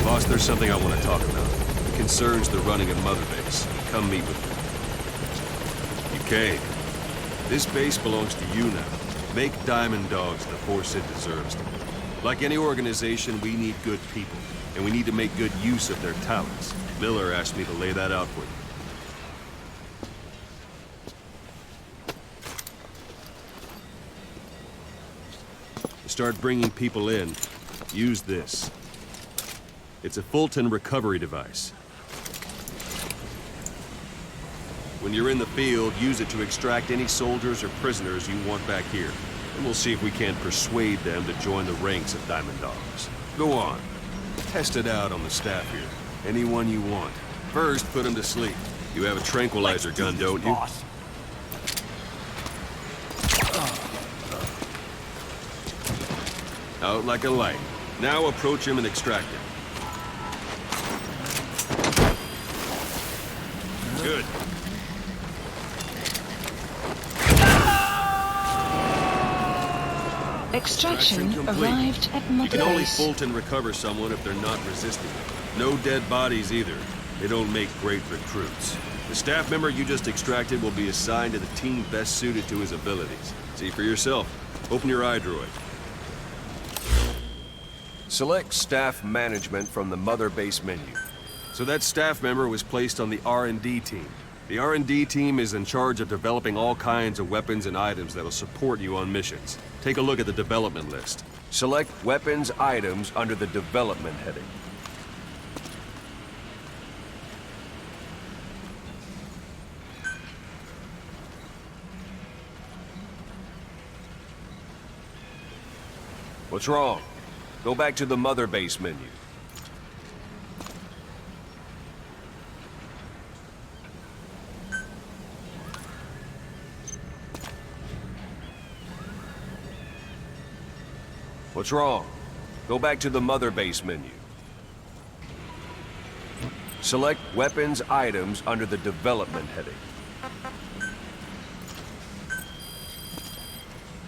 Boss, there's something I want to talk about. It concerns the running of Mother Base. Come meet with me. Okay. This base belongs to you now. Make Diamond Dogs the force it deserves to be. Like any organization, we need good people, and we need to make good use of their talents. Miller asked me to lay that out for you. To start bringing people in, use this. It's a Fulton recovery device. When you're in the field, use it to extract any soldiers or prisoners you want back here. And we'll see if we can't persuade them to join the ranks of Diamond Dogs. Go on. Test it out on the staff here. Anyone you want. First, put them to sleep. You have a tranquilizer gun, don't you? Boss. Out like a light. Now approach him and extract him. Good. Extraction complete. arrived at Mother You can only Base. Fulton recover someone if they're not resisting. No dead bodies either. They don't make great recruits. The staff member you just extracted will be assigned to the team best suited to his abilities. See for yourself. Open your iDroid. Select Staff Management from the Mother Base menu. So that staff member was placed on the R&D team. The R&D team is in charge of developing all kinds of weapons and items that'll support you on missions. Take a look at the development list. Select Weapons Items under the Development heading. What's wrong? Go back to the Mother Base menu. What's wrong? Go back to the Mother Base menu. Select Weapons Items under the Development heading.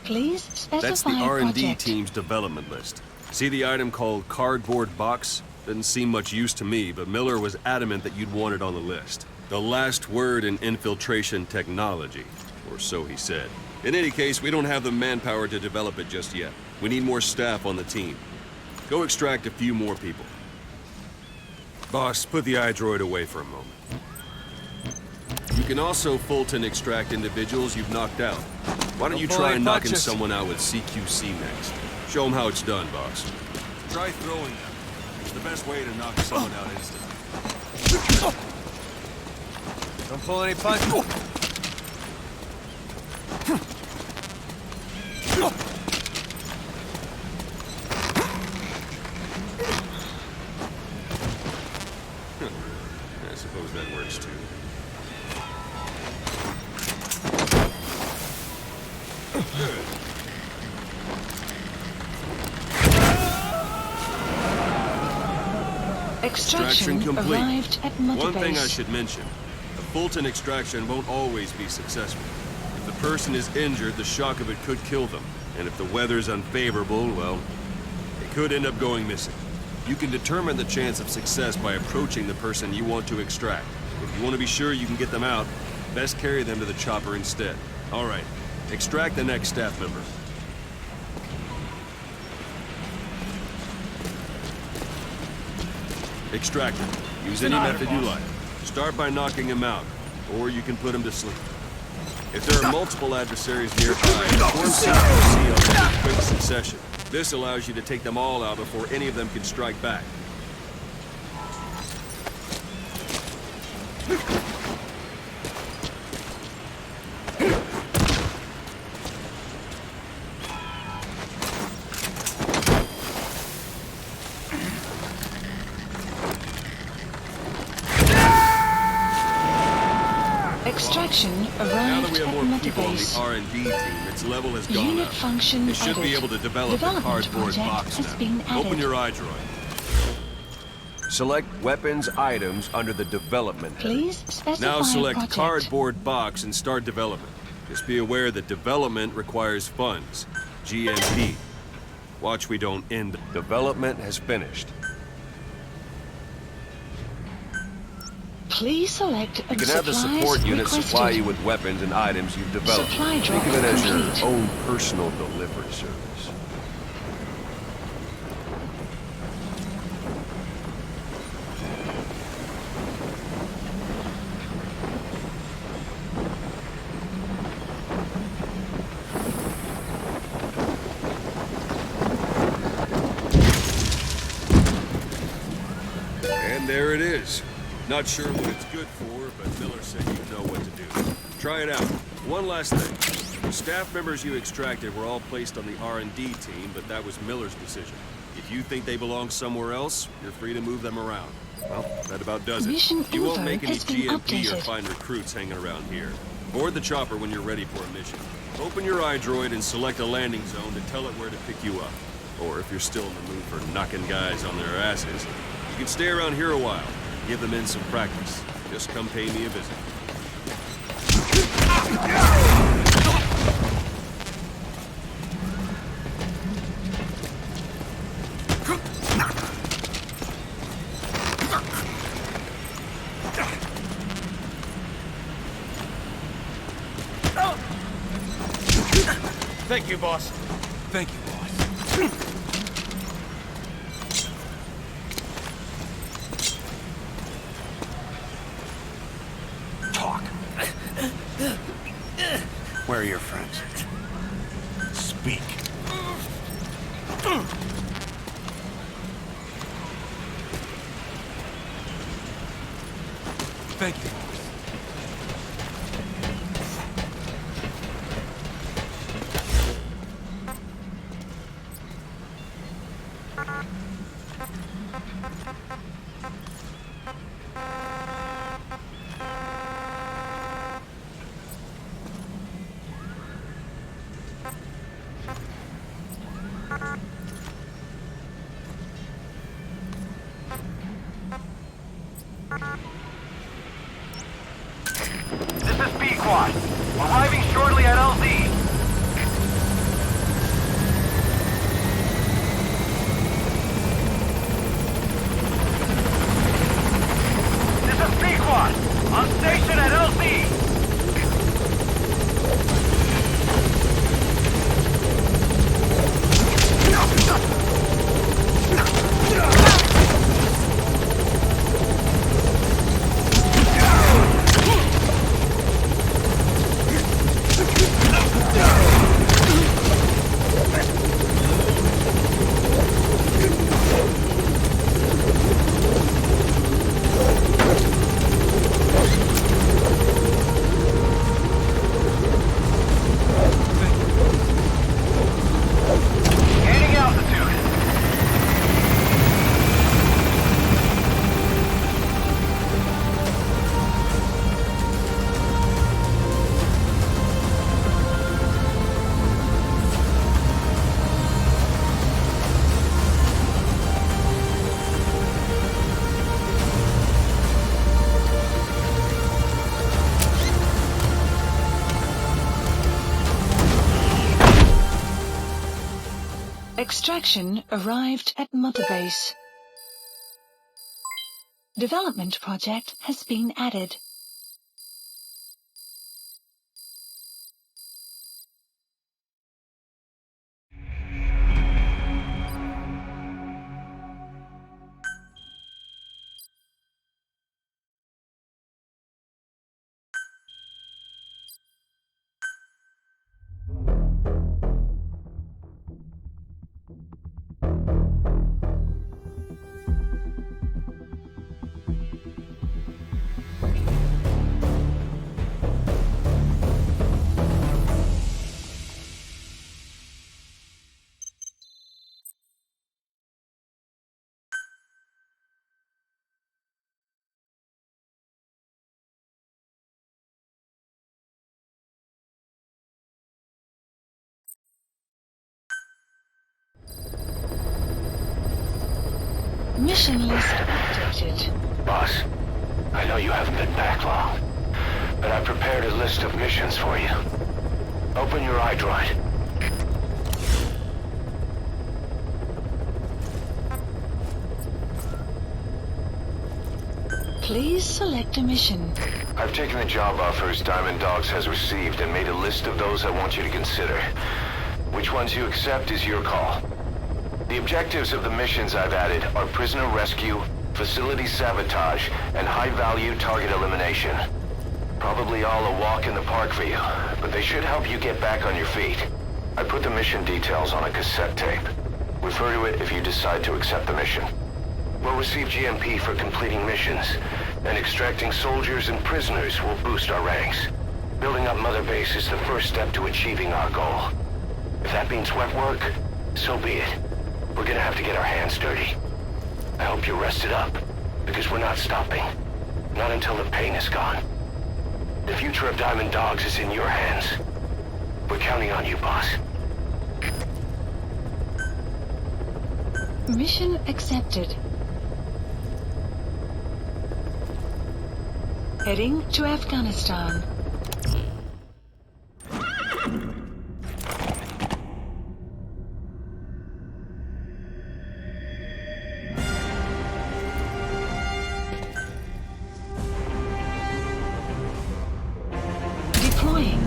Please specify That's the R&D project. team's development list. See the item called Cardboard Box? Doesn't seem much use to me, but Miller was adamant that you'd want it on the list. The last word in infiltration technology, or so he said. In any case, we don't have the manpower to develop it just yet. We need more staff on the team. Go extract a few more people. Boss, put the iDroid away for a moment. You can also Fulton extract individuals you've knocked out. Why don't you try knocking someone out with CQC next? Show them how it's done, boss. Try throwing them. It's the best way to knock someone out instantly. Don't pull any punches. I suppose that works too. Extraction complete. arrived at Mother One Base. thing I should mention. A Fulton extraction won't always be successful. If the person is injured, the shock of it could kill them. And if the weather's unfavorable, well, they could end up going missing. You can determine the chance of success by approaching the person you want to extract. If you want to be sure you can get them out, best carry them to the chopper instead. All right, extract the next staff member. Extract him. Use any method you like. Start by knocking him out, or you can put him to sleep. If there are multiple adversaries nearby, form CQC on quick succession. This allows you to take them all out before any of them can strike back. Extraction Now that arrived we have at more Mother people on the Base. R&D team, its level has gone Unit up. function They should be added. able to develop the Development cardboard project box has been now. Open added. your iDroid. Select Weapons Items under the Development heading. Please specify Now select project. Cardboard Box and start development. Just be aware that development requires funds. GMP. Watch we don't end. Development has finished. Please select You can have the support unit supply you with weapons and items you've developed. Supply drop Think of it as complete. your own personal delivery service. And there it is. Not sure what it's good for, but Miller said you know what to do. Try it out. One last thing. The staff members you extracted were all placed on the R&D team, but that was Miller's decision. If you think they belong somewhere else, you're free to move them around. Well, that about does it. Mission You won't info make any has been GMP or updated. find recruits hanging around here. Board the chopper when you're ready for a mission. Open your iDroid and select a landing zone to tell it where to pick you up. Or if you're still in the mood for knocking guys on their asses, you can stay around here a while. Give them in some practice. Just come pay me a visit. Thank you, boss. Thank you, boss. Talk. Where are your friends? Speak. Thank you, boss. This is B-Quad. Arriving shortly at LZ. This is B-Quad. On station at LZ. Gaining altitude. Extraction arrived at Mother Base. Development project has been added. Mission list updated. Boss, I know you haven't been back long, but I prepared a list of missions for you. Open your iDroid. Please select a mission. I've taken the job offers Diamond Dogs has received and made a list of those I want you to consider. Which ones you accept is your call. The objectives of the missions I've added are prisoner rescue, facility sabotage, and high-value target elimination. Probably all a walk in the park for you, but they should help you get back on your feet. I put the mission details on a cassette tape. Refer to it if you decide to accept the mission. We'll receive GMP for completing missions, and extracting soldiers and prisoners will boost our ranks. Building up Mother Base is the first step to achieving our goal. If that means wet work, so be it. We're gonna have to get our hands dirty. I hope you're rested up, because we're not stopping. Not until the pain is gone. The future of Diamond Dogs is in your hands. We're counting on you, boss. Mission accepted. Heading to Afghanistan. Deploying.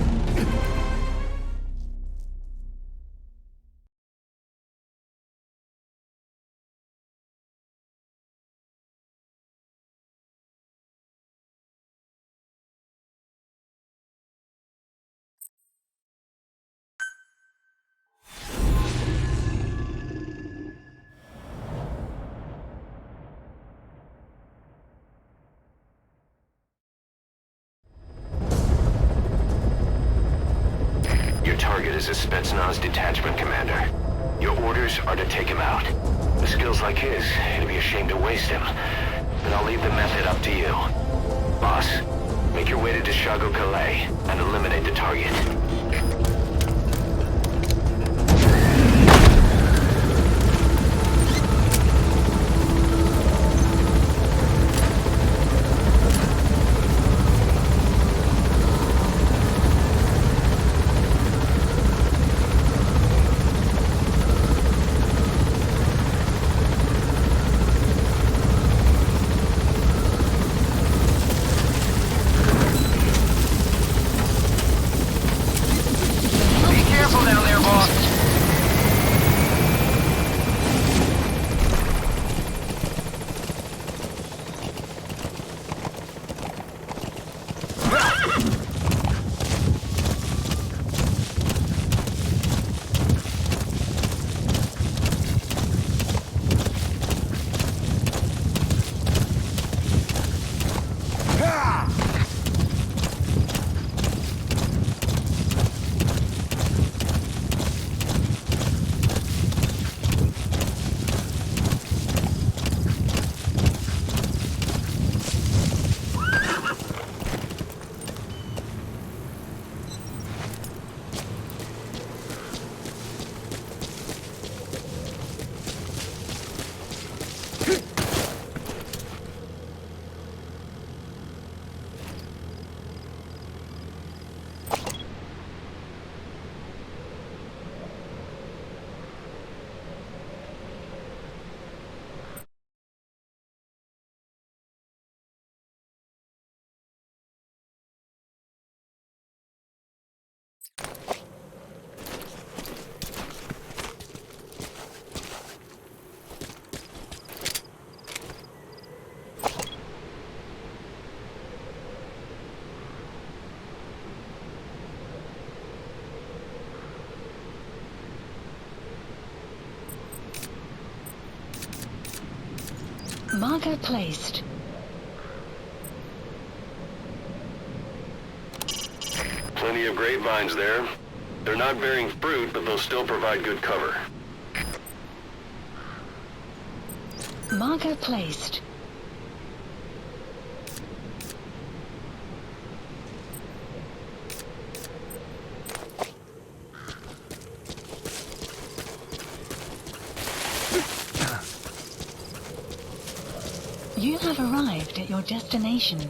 Your target is a Spetsnaz detachment commander. Your orders are to take him out. With skills like his, it'd be a shame to waste him. But I'll leave the method up to you. Boss, make your way to Deshago Calais and eliminate the target. Marker placed. Plenty of grapevines there. They're not bearing fruit, but they'll still provide good cover. Marker placed. You have arrived at your destination.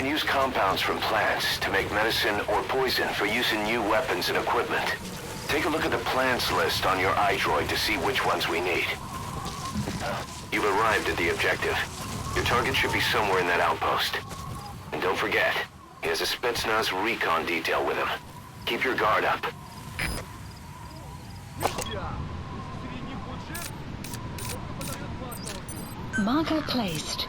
use compounds from plants to make medicine or poison for use in new weapons and equipment. Take a look at the plants list on your iDroid to see which ones we need. You've arrived at the objective. Your target should be somewhere in that outpost. And don't forget, he has a Spetsnaz recon detail with him. Keep your guard up. Marker placed.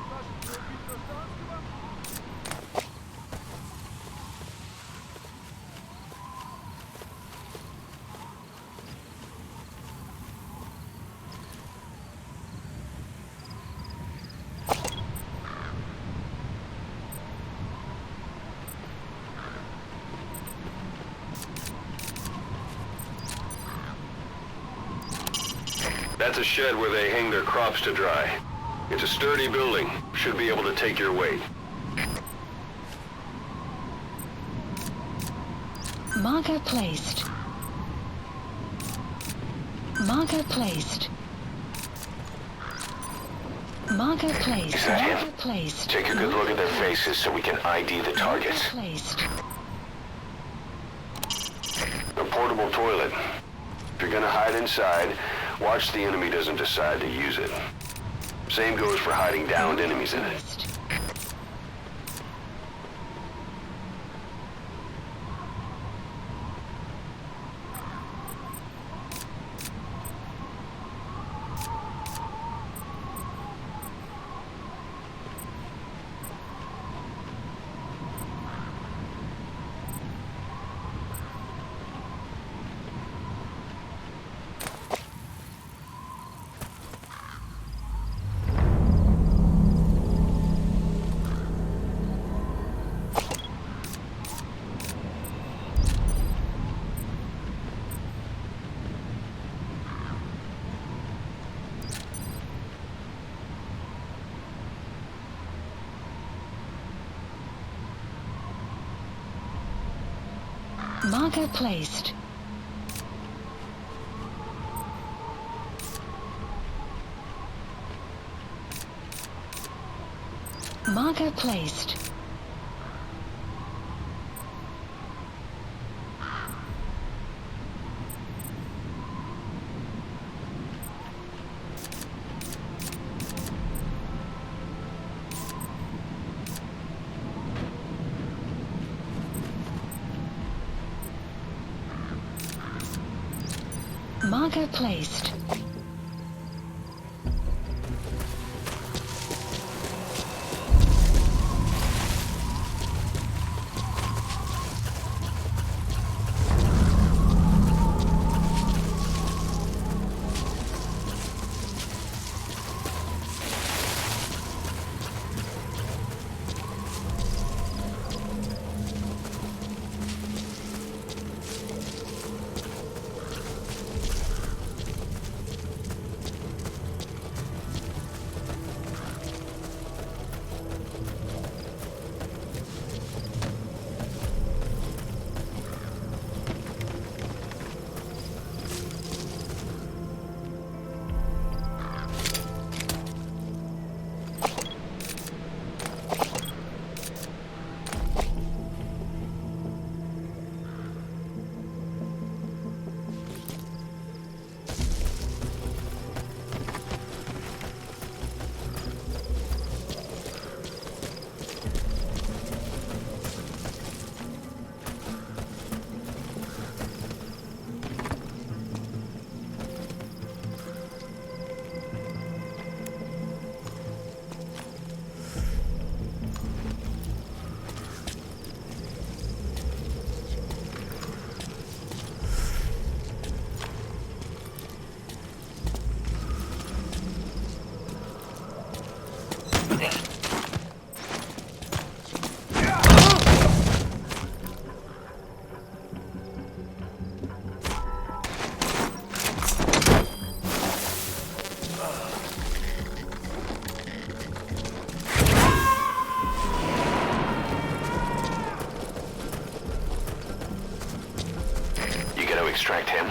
That's a shed where they hang their crops to dry. It's a sturdy building. Should be able to take your weight. Marker placed. Marker placed. Marker placed. Is that him? Marker placed. Take a good look at their faces so we can ID the targets. Marker placed. A portable toilet. If you're gonna hide inside, watch the enemy doesn't decide to use it. Same goes for hiding downed enemies in it. Placed. Marker placed. Marker placed. Marker placed. Extract him.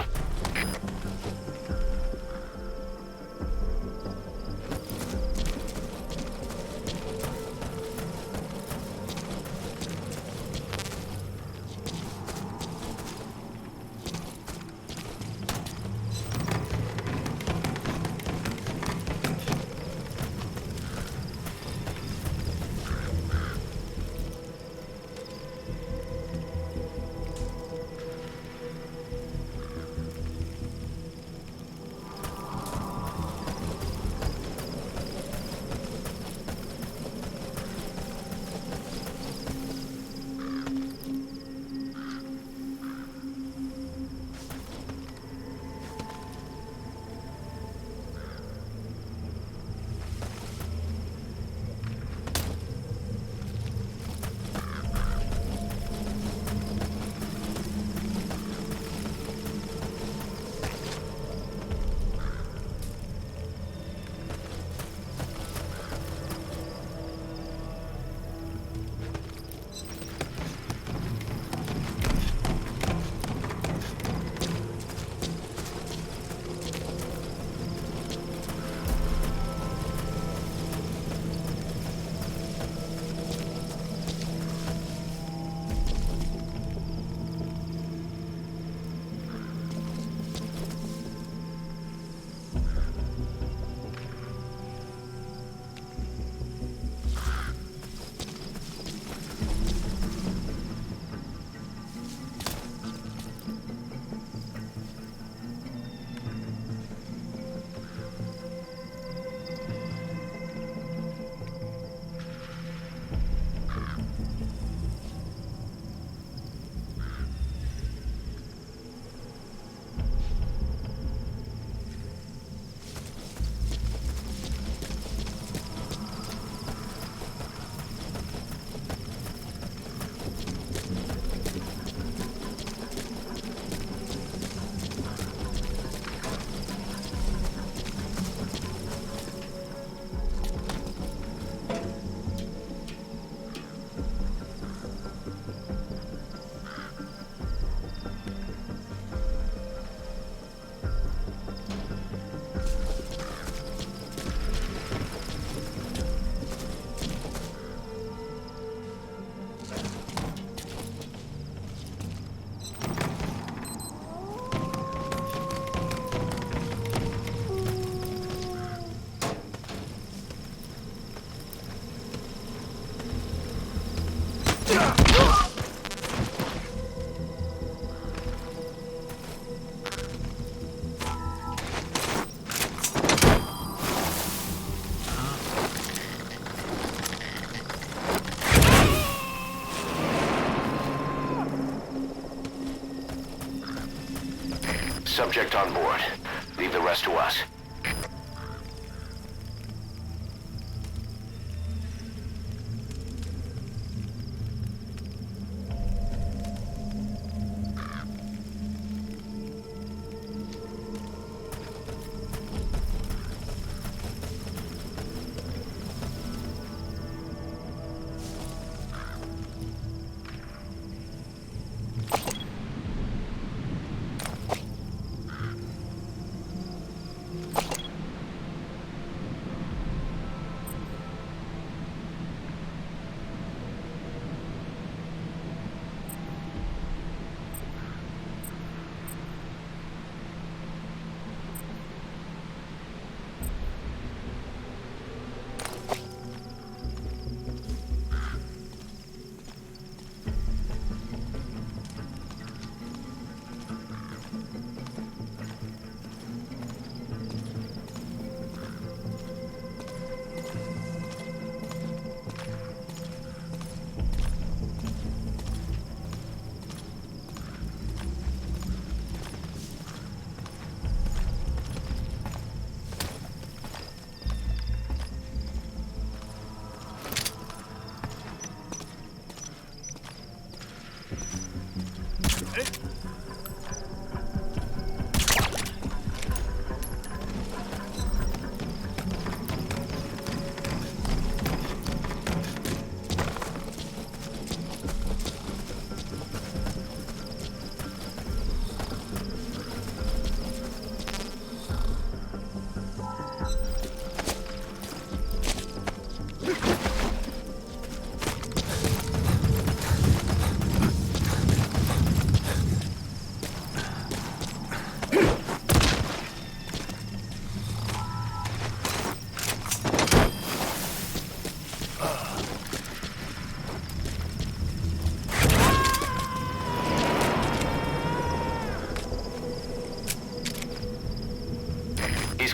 subject on board. Leave the rest to us.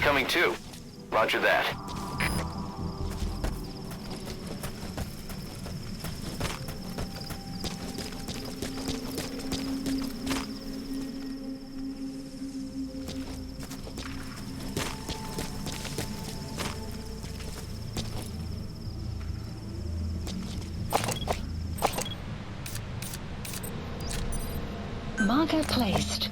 Coming too. Roger that. Marker placed.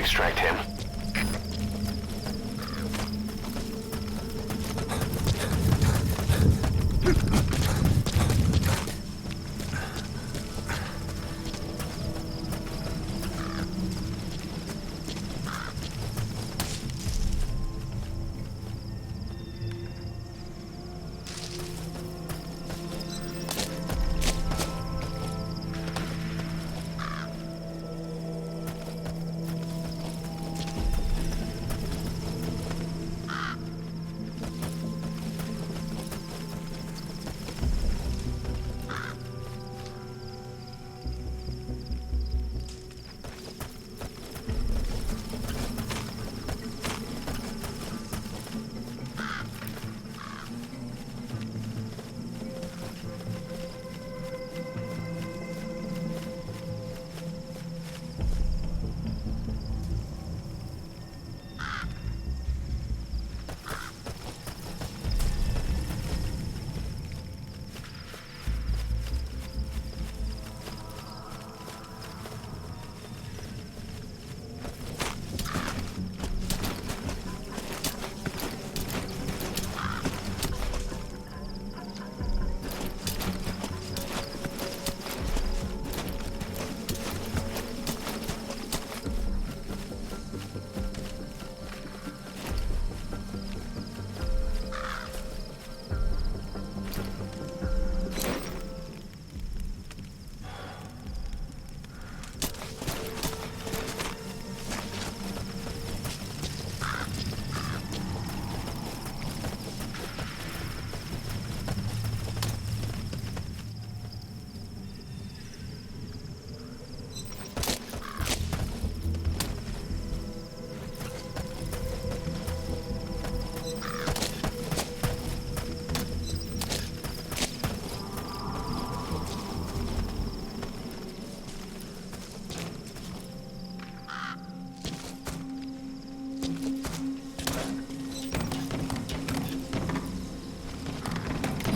extract him.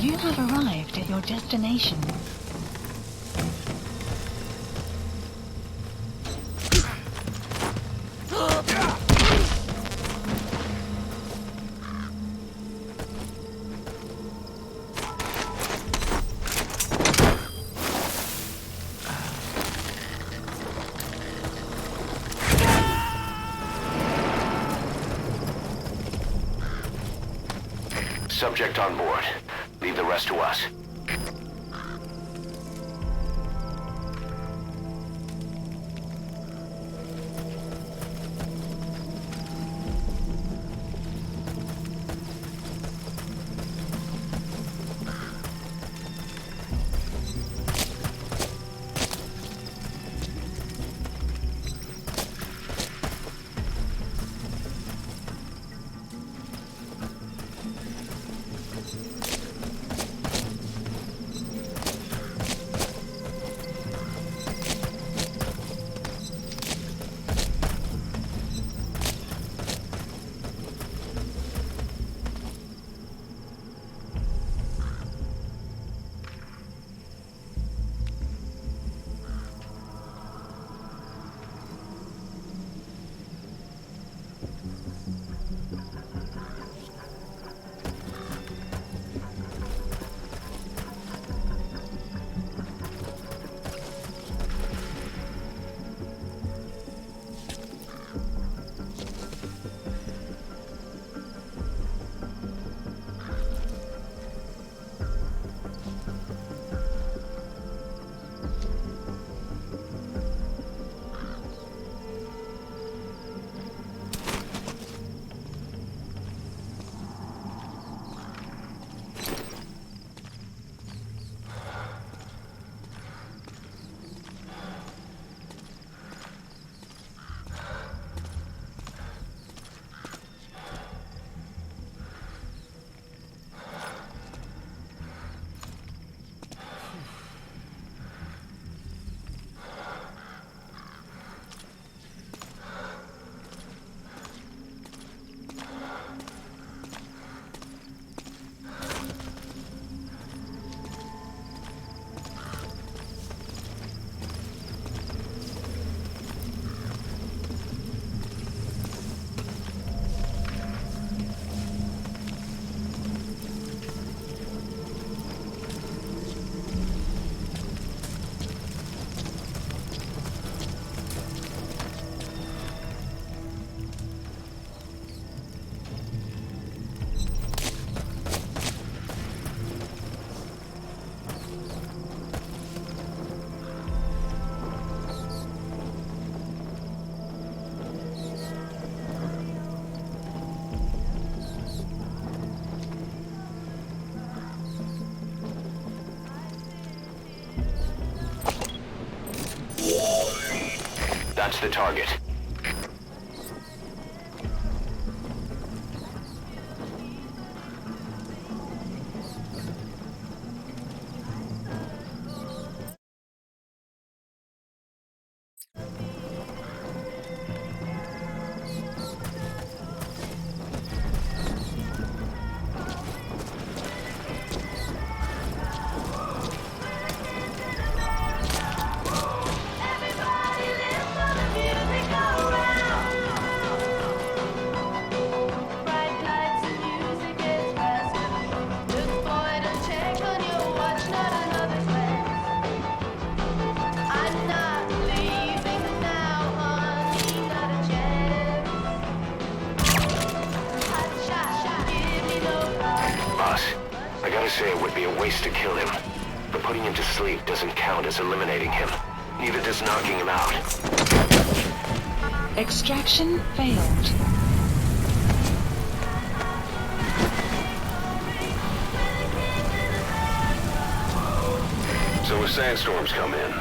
You have arrived at your destination. Subject on board. Leave the rest to us. That's the target. I gotta say it would be a waste to kill him. But putting him to sleep doesn't count as eliminating him. Neither does knocking him out. Extraction failed. So as sandstorms come in.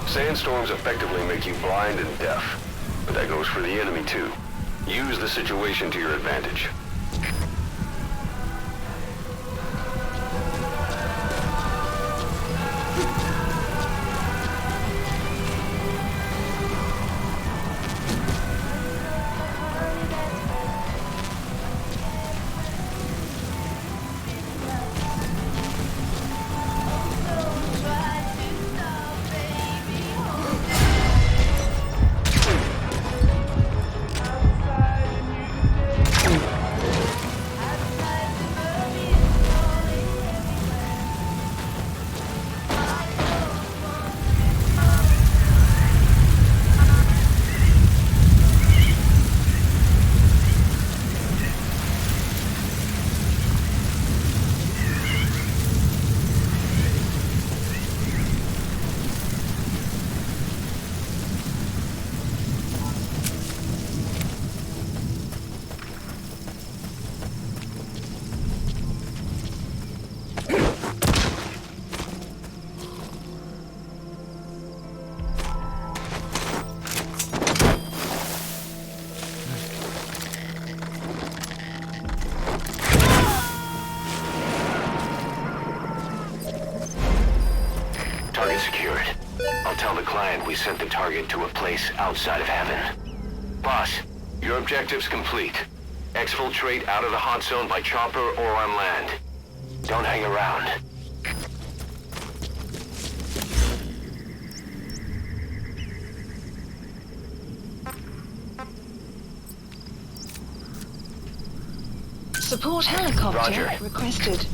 Sandstorms effectively make you blind and deaf. But that goes for the enemy too. Use the situation to your advantage. Target secured. I'll tell the client we sent the target to a place outside of heaven. Boss, your objective's complete. Exfiltrate out of the hot zone by chopper or on land. Don't hang around. Support helicopter Roger. requested.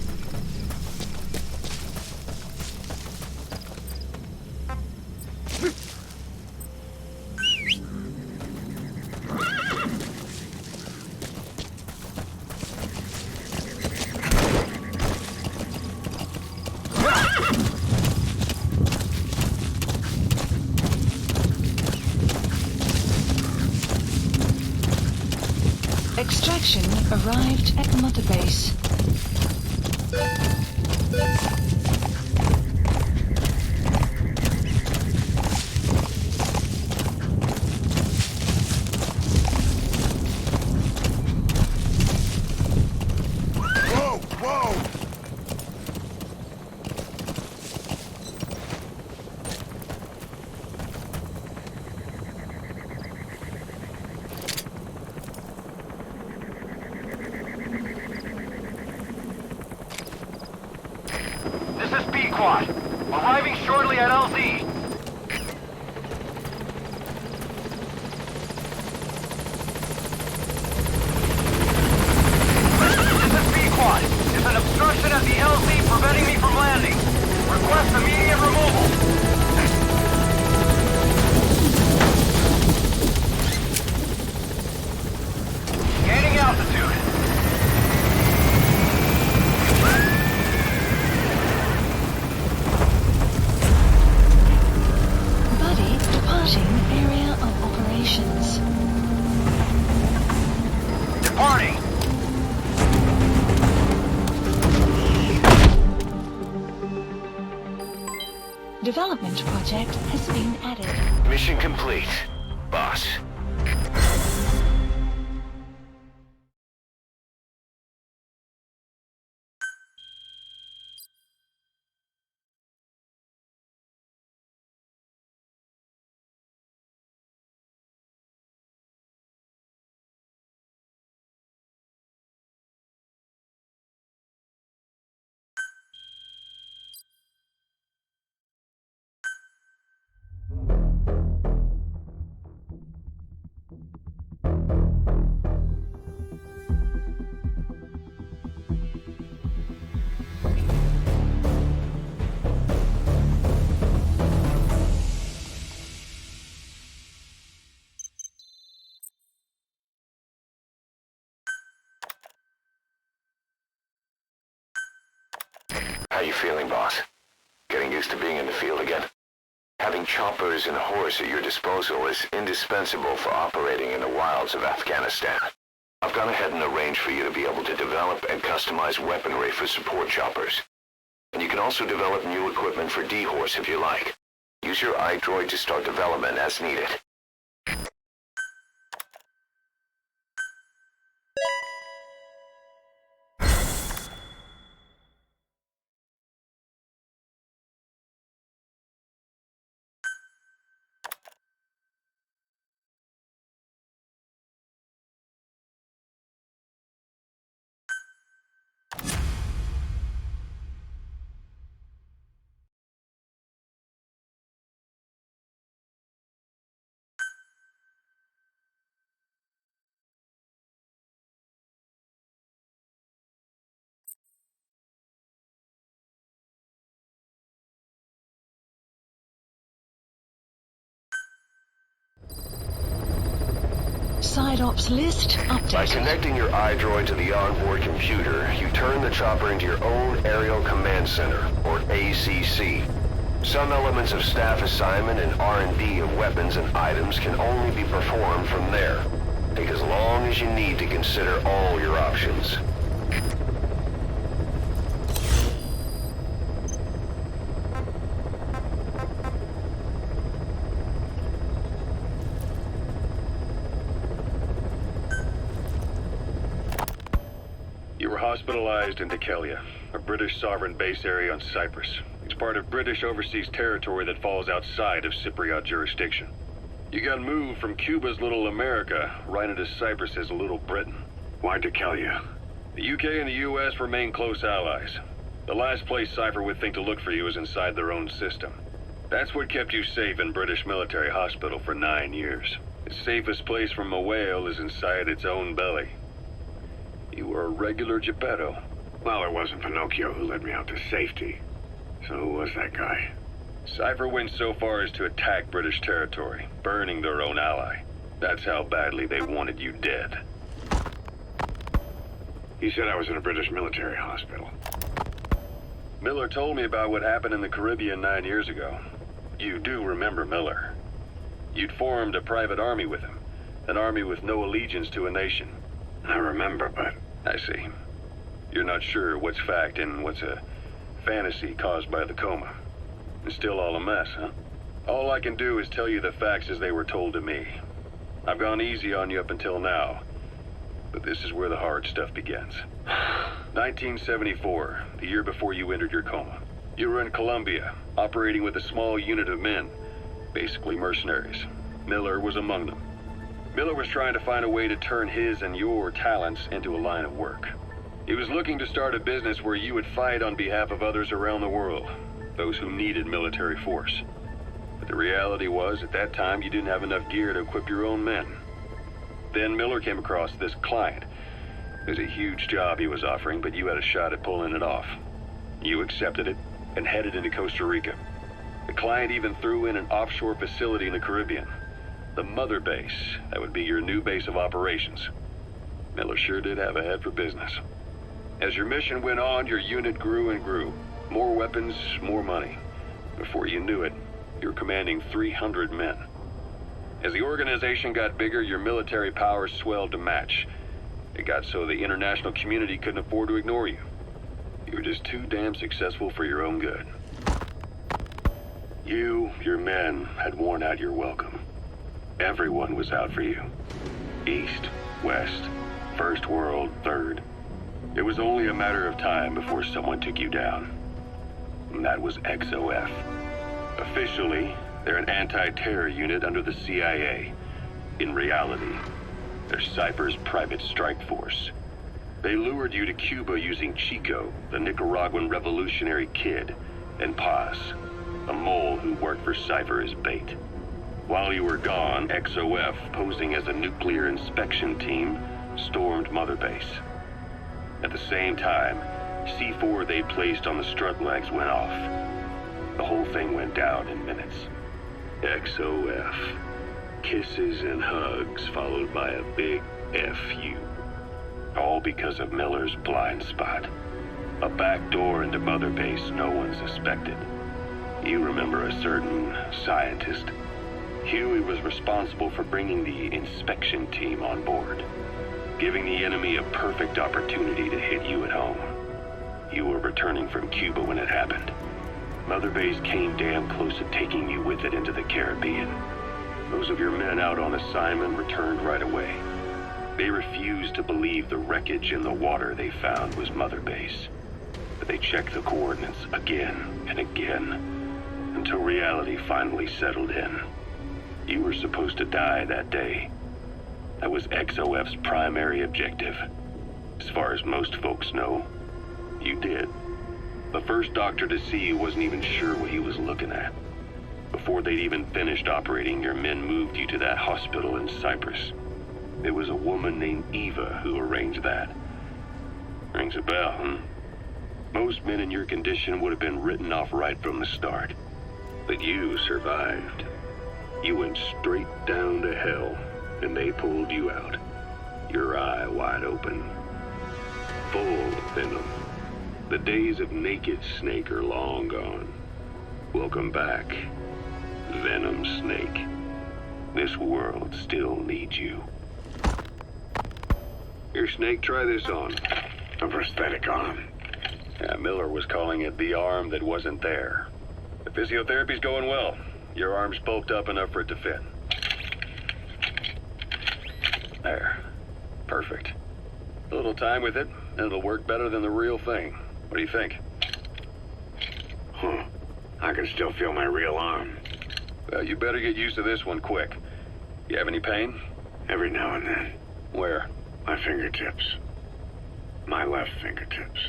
Extraction arrived at Mother Base. Whoa! Whoa! This is B-Quad. Arriving shortly at LZ. This is B-Quad. There's an obstruction at the LZ preventing me from landing. Request immediate removal. Gaining altitude. Buddy departing area of operations. Departing. Development project has been added. Mission complete. Boss. How you feeling, boss? Getting used to being in the field again? Having choppers and horse at your disposal is indispensable for operating in the wilds of Afghanistan. I've gone ahead and arranged for you to be able to develop and customize weaponry for support choppers. And you can also develop new equipment for D-Horse if you like. Use your iDroid to start development as needed. Side ops list By updated. connecting your iDroid to the onboard computer, you turn the chopper into your own Aerial Command Center, or ACC. Some elements of staff assignment and R&D of weapons and items can only be performed from there. Take as long as you need to consider all your options. You were hospitalized in Dhekelia, a British sovereign base area on Cyprus. It's part of British overseas territory that falls outside of Cypriot jurisdiction. You got moved from Cuba's Little America right into Cyprus's Little Britain. Why Dhekelia? The UK and the US remain close allies. The last place Cypher would think to look for you is inside their own system. That's what kept you safe in British military hospital for 9 years. The safest place from a whale is inside its own belly. You were a regular Geppetto. Well, it wasn't Pinocchio who led me out to safety. So who was that guy? Cypher went so far as to attack British territory, burning their own ally. That's how badly they wanted you dead. He said I was in a British military hospital. Miller told me about what happened in the Caribbean 9 years ago. You do remember Miller. You'd formed a private army with him. An army with no allegiance to a nation. I remember, but... I see. You're not sure what's fact and what's a fantasy caused by the coma. It's still all a mess, huh? All I can do is tell you the facts as they were told to me. I've gone easy on you up until now, but this is where the hard stuff begins. 1974, the year before you entered your coma. You were in Colombia, operating with a small unit of men, basically mercenaries. Miller was among them. Miller was trying to find a way to turn his and your talents into a line of work. He was looking to start a business where you would fight on behalf of others around the world, those who needed military force. But the reality was, at that time, you didn't have enough gear to equip your own men. Then Miller came across this client. It was a huge job he was offering, but you had a shot at pulling it off. You accepted it and headed into Costa Rica. The client even threw in an offshore facility in the Caribbean. The mother base, that would be your new base of operations. Miller sure did have a head for business. As your mission went on, your unit grew and grew. More weapons, more money. Before you knew it, you were commanding 300 men. As the organization got bigger, your military powers swelled to match. It got so the international community couldn't afford to ignore you. You were just too damn successful for your own good. You, your men, had worn out your welcome. Everyone was out for you. East, West, First World, Third. It was only a matter of time before someone took you down. And that was XOF. Officially, they're an anti-terror unit under the CIA. In reality, they're Cypher's private strike force. They lured you to Cuba using Chico, the Nicaraguan revolutionary kid, and Paz, a mole who worked for Cypher as bait. While you were gone, XOF, posing as a nuclear inspection team, stormed Mother Base. At the same time, C4 they placed on the strut legs went off. The whole thing went down in minutes. XOF. Kisses and hugs followed by a big FU. All because of Miller's blind spot. A back door into Mother Base no one suspected. You remember a certain scientist? Huey was responsible for bringing the inspection team on board, giving the enemy a perfect opportunity to hit you at home. You were returning from Cuba when it happened. Mother Base came damn close to taking you with it into the Caribbean. Those of your men out on assignment returned right away. They refused to believe the wreckage in the water they found was Mother Base. But they checked the coordinates again and again, until reality finally settled in. You were supposed to die that day. That was XOF's primary objective. As far as most folks know, you did. The first doctor to see you wasn't even sure what he was looking at. Before they'd even finished operating, your men moved you to that hospital in Cyprus. It was a woman named Eva who arranged that. Rings a bell, huh? Most men in your condition would have been written off right from the start. But you survived. You went straight down to hell, and they pulled you out. Your eye wide open. Full of venom. The days of Naked Snake are long gone. Welcome back, Venom Snake. This world still needs you. Here, Snake, try this on. A prosthetic arm. Yeah, Miller was calling it the arm that wasn't there. The physiotherapy's going well. Your arm's bulked up enough for it to fit. There. Perfect. A little time with it, and it'll work better than the real thing. What do you think? Huh. I can still feel my real arm. Well, you better get used to this one quick. You have any pain? Every now and then. Where? My fingertips. My left fingertips.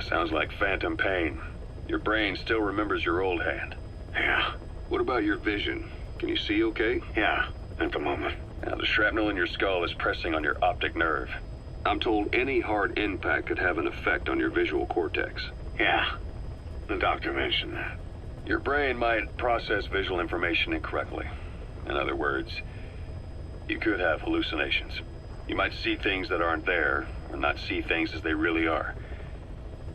Sounds like phantom pain. Your brain still remembers your old hand. Yeah. What about your vision? Can you see okay? Yeah, at the moment. Now, the shrapnel in your skull is pressing on your optic nerve. I'm told any hard impact could have an effect on your visual cortex. Yeah. The doctor mentioned that. Your brain might process visual information incorrectly. In other words, you could have hallucinations. You might see things that aren't there, or not see things as they really are.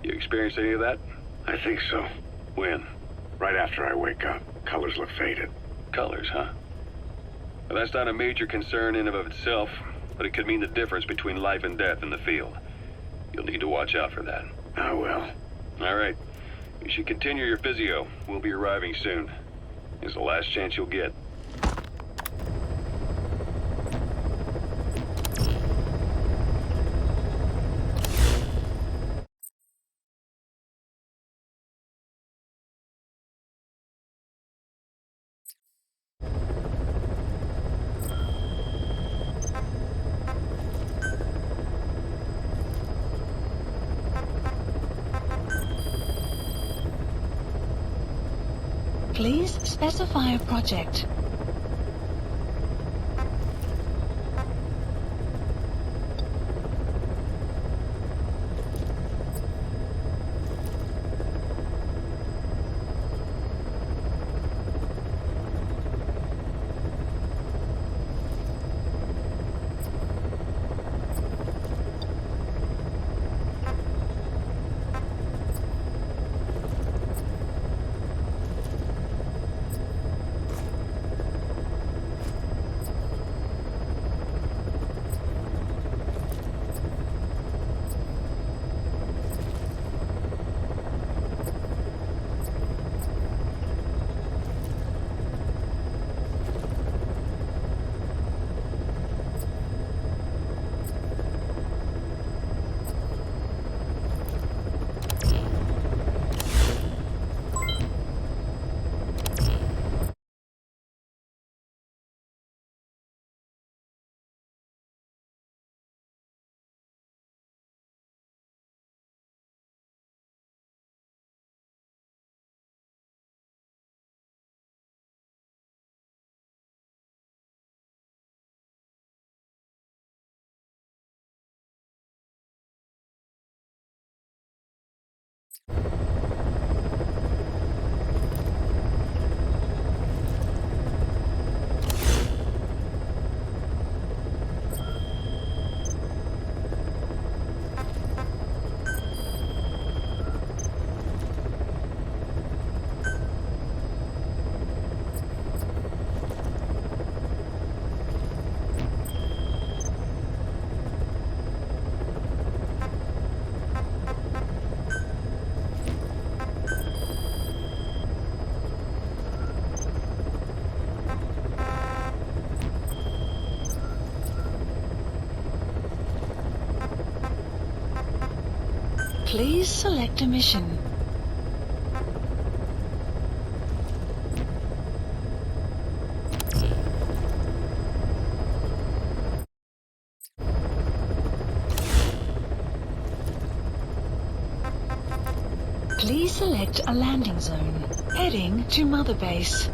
You experienced any of that? I think so. When? Right after I wake up. Colors look faded. Colors, huh? Well, that's not a major concern in and of itself, but it could mean the difference between life and death in the field. You'll need to watch out for that. I will. All right. You should continue your physio. We'll be arriving soon. It's the last chance you'll get. Please specify a project. Please select a mission. Please select a landing zone. Heading to Mother Base.